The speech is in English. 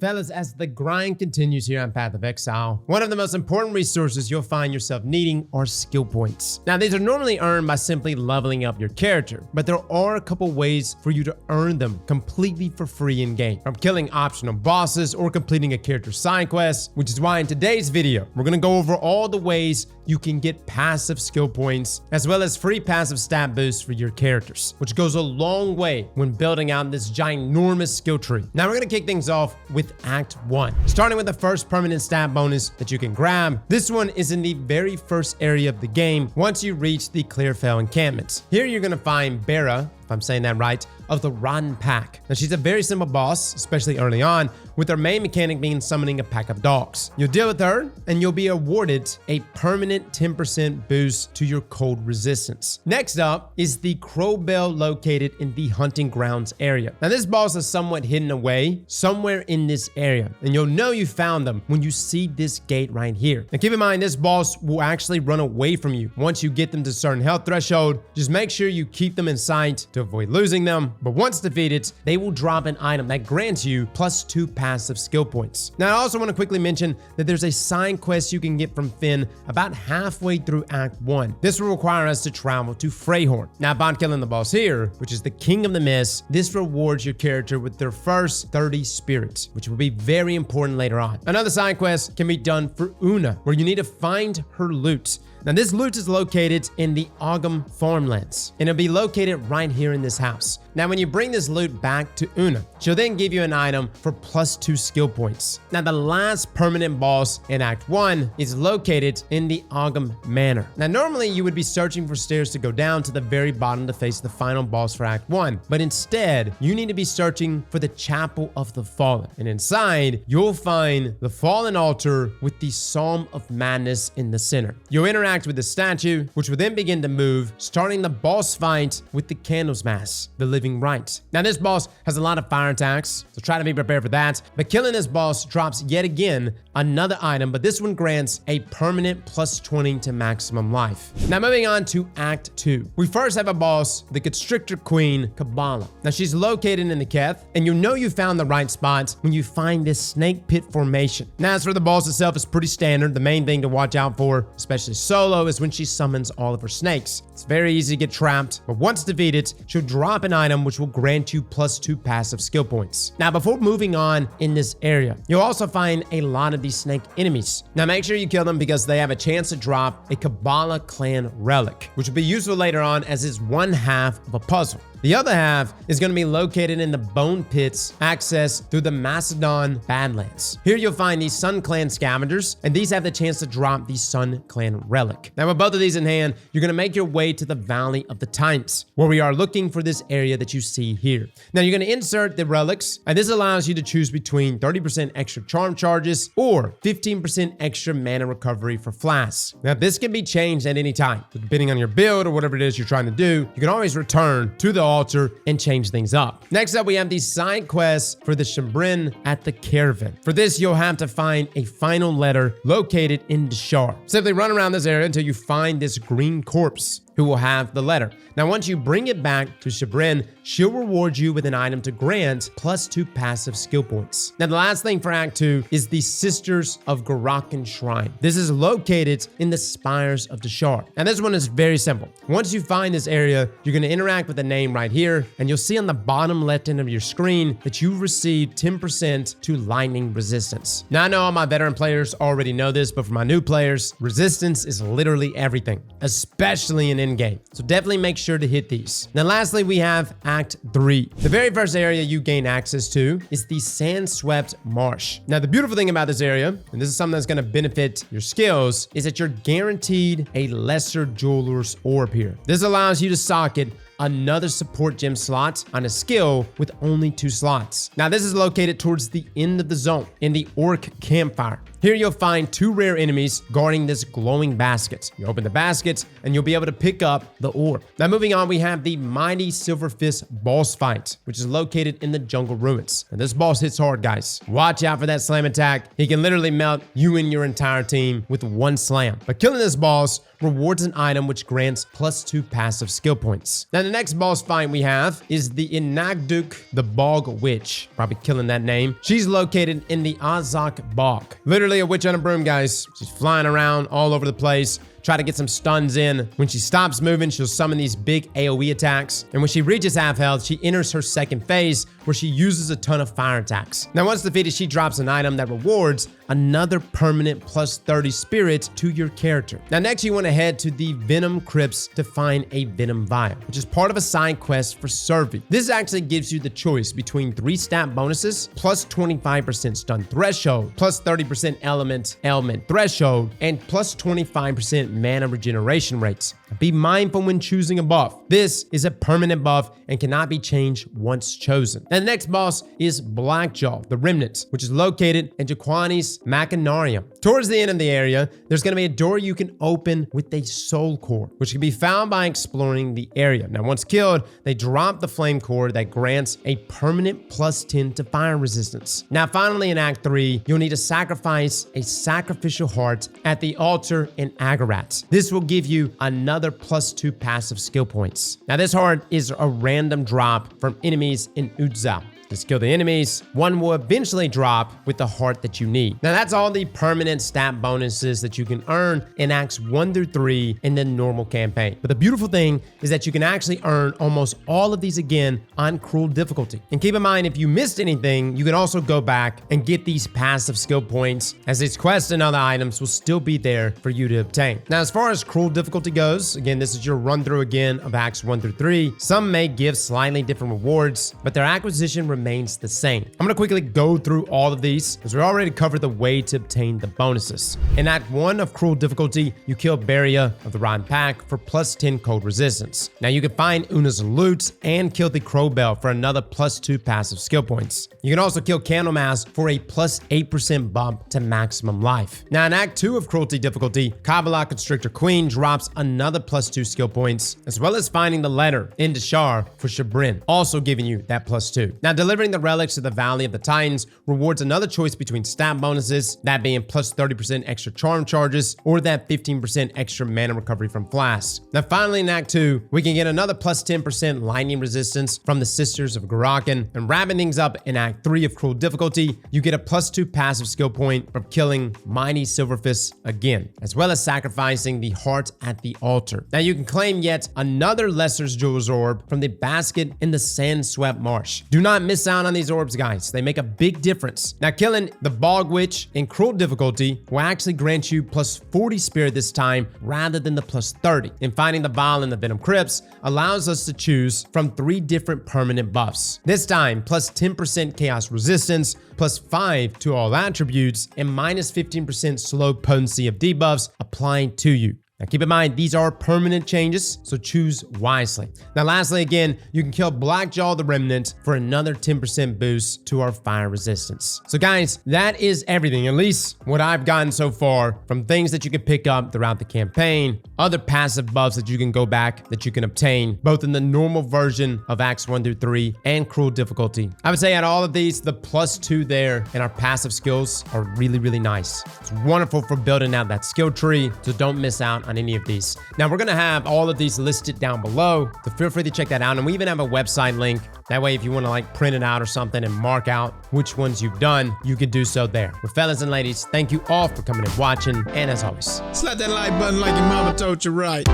Fellas, as the grind continues here on Path of Exile, one of the most important resources you'll find yourself needing are skill points. Now, these are normally earned by simply leveling up your character, but there are a couple ways for you to earn them completely for free in-game, from killing optional bosses or completing a character side quest, which is why in today's video, we're gonna go over all the ways you can get passive skill points, as well as free passive stat boosts for your characters, which goes a long way when building out this ginormous skill tree. Now, we're gonna kick things off with Act 1. Starting with the first permanent stat bonus that you can grab. This one is in the very first area of the game once you reach the Clearfell encampments. Here you're gonna find Bera, if I'm saying that right, of the Rotten Pack. Now, she's a very simple boss, especially early on, with her main mechanic being summoning a pack of dogs. You'll deal with her, and you'll be awarded a permanent 10% boost to your cold resistance. Next up is the Crow Bell located in the Hunting Grounds area. Now, this boss is somewhat hidden away somewhere in this area, and you'll know you found them when you see this gate right here. Now, keep in mind, this boss will actually run away from you once you get them to a certain health threshold. Just make sure you keep them in sight to avoid losing them, but once defeated, they will drop an item that grants you +2 passive skill points. Now, I also want to quickly mention that there's a side quest you can get from Finn about halfway through Act 1. This will require us to travel to Freyhorn. Now, upon killing the boss here, which is the King of the Mist, this rewards your character with their first 30 spirits, which will be very important later on. Another side quest can be done for Una, where you need to find her loot. Now, this loot is located in the Ogum farmlands, and it'll be located right here in this house. Now, when you bring this loot back to Una, she'll then give you an item for +2 skill points. Now, the last permanent boss in Act 1 is located in the Ogum Manor. Now, normally you would be searching for stairs to go down to the very bottom to face the final boss for Act 1, but instead, you need to be searching for the Chapel of the Fallen. And inside, you'll find the Fallen Altar with the Psalm of Madness in the center. You'll interact with the statue, which will then begin to move, starting the boss fight with the Candlemass, the Living Rite. Now, this boss has a lot of fire attacks, so try to be prepared for that. But killing this boss drops yet again another item, but this one grants a permanent +20 to maximum life. Now, moving on to Act 2. We first have a boss, the Constrictor Queen, Kabbalah. Now, she's located in the Keth, and you know you found the right spot when you find this snake pit formation. Now, as for the boss itself, it's pretty standard. The main thing to watch out for, especially solo, is when she summons all of her snakes. It's very easy to get trapped, but once defeated, she'll drop an item which will grant you +2 passive skill points. Now, before moving on in this area, you'll also find a lot of these snake enemies. Now, make sure you kill them because they have a chance to drop a Kabbalah clan relic, which will be useful later on as it's one half of a puzzle. The other half is going to be located in the Bone Pits, accessed through the Macedon Badlands. Here you'll find these Sun Clan scavengers, and these have the chance to drop the Sun Clan relic. Now, with both of these in hand, you're going to make your way to the Valley of the Titans, where we are looking for this area that you see here. Now, you're going to insert the relics, and this allows you to choose between 30% extra charm charges or 15% extra mana recovery for flasks. Now, this can be changed at any time. So depending on your build or whatever it is you're trying to do, you can always return to the altar and change things up. Next up, we have the side quest for the Shambrin at the Caravan. For this, you'll have to find a final letter located in Deshar. Simply run around this area until you find this green corpse who will have the letter. Now, once you bring it back to Shambrin, she'll reward you with an item to grant +2 passive skill points. Now, the last thing for Act 2 is the Sisters of Garakan Shrine. This is located in the Spires of Deshar. Now, this one is very simple. Once you find this area, you're going to interact with the name right here, and you'll see on the bottom left end of your screen that you've received 10% to lightning resistance. Now, I know all my veteran players already know this, but for my new players, resistance is literally everything, especially in in-game. So definitely make sure to hit these. Now, lastly, we have Act 3. The very first area you gain access to is the Sand-Swept Marsh. Now, the beautiful thing about this area, and this is something that's going to benefit your skills, is that you're guaranteed a Lesser Jeweler's Orb here. This allows you to socket another support gem slot on a skill with only 2 slots. Now, this is located towards the end of the zone in the Orc Campfire. Here you'll find 2 rare enemies guarding this glowing basket. You open the basket and you'll be able to pick up the orb. Now moving on, we have the Mighty Silver Fist boss fight, which is located in the jungle ruins. And this boss hits hard, guys. Watch out for that slam attack. He can literally melt you and your entire team with one slam. But killing this boss rewards an item which grants +2 passive skill points. Now the next boss fight we have is the Inagduk, the Bog Witch. Probably killing that name. She's located in the Azak Bog. Literally a witch on a broom, guys. She's flying around all over the place. Try to get some stuns in. When she stops moving, she'll summon these big AoE attacks. And when she reaches half health, she enters her second phase where she uses a ton of fire attacks. Now once defeated, she drops an item that rewards another permanent +30 spirit to your character. Now next you want to head to the Venom Crypts to find a Venom Vial, which is part of a side quest for Survey. This actually gives you the choice between 3 stat bonuses, +25% stun threshold, +30% ailment threshold, and +25% mana regeneration rates. Be mindful when choosing a buff. This is a permanent buff and cannot be changed once chosen. And the next boss is Blackjaw, the Remnant, which is located in Jaquani's Machinarium. Towards the end of the area, there's going to be a door you can open with a soul core, which can be found by exploring the area. Now, once killed, they drop the flame core that grants a permanent +10 to fire resistance. Now, finally, in Act 3, you'll need to sacrifice a sacrificial heart at the altar in Agarat. This will give you another +2 passive skill points. Now, this heart is a random drop from enemies in Exile. Just kill the enemies. One will eventually drop with the heart that you need. Now that's all the permanent stat bonuses that you can earn in Acts 1 through 3 in the normal campaign. But the beautiful thing is that you can actually earn almost all of these again on cruel difficulty. And keep in mind, if you missed anything, you can also go back and get these passive skill points, as these quests and other items will still be there for you to obtain. Now, as far as cruel difficulty goes, again, this is your run through again of Acts 1 through 3. Some may give slightly different rewards, but their acquisition remains the same. I'm going to quickly go through all of these, as we already covered the way to obtain the bonuses. In Act 1 of cruel difficulty, you kill Beria of the Rotten Pack for +10 cold resistance. Now you can find Una's loot and kill the Crowbell for another +2 passive skill points. You can also kill Candlemass for a +8% bump to maximum life. Now in Act 2 of cruelty difficulty, Kabbalah Constrictor Queen drops another +2 skill points, as well as finding the letter in Deshar for Shabrin, also giving you that +2. Now delivering the relics to the Valley of the Titans rewards another choice between stat bonuses, that being +30% extra charm charges, or that 15% extra mana recovery from flasks. Now finally in Act 2, we can get another +10% lightning resistance from the Sisters of Garakan. And wrapping things up in Act 3 of cruel difficulty, you get a +2 passive skill point from killing Mighty Silverfist again, as well as sacrificing the heart at the altar. Now you can claim yet another Lesser's Jewel's Orb from the basket in the Sand-Swept Marsh. Do not miss out on these orbs, guys. They make a big difference. Now killing the Bog Witch in cruel difficulty will actually grant you +40 spirit this time rather than the +30. And finding the vial in the Venom Crypts allows us to choose from 3 different permanent buffs. This time +10% chaos resistance, +5 to all attributes, and -15% slow potency of debuffs applying to you. Now keep in mind, these are permanent changes, so choose wisely. Now lastly, again, you can kill Blackjaw the Remnant for another 10% boost to our fire resistance. So guys, that is everything, at least what I've gotten so far, from things that you can pick up throughout the campaign, other passive buffs that you can go back, that you can obtain, both in the normal version of Acts 1 through 3 and cruel difficulty. I would say out of all of these, the +2 there in our passive skills are really, really nice. It's wonderful for building out that skill tree, so don't miss out on any of these. Now we're gonna have all of these listed down below, so feel free to check that out. And we even have a website link. That way, if you want to like print it out or something and mark out which ones you've done, you can do so there. But fellas and ladies, thank you all for coming and watching. And as always, slap that like button like your mama told you right.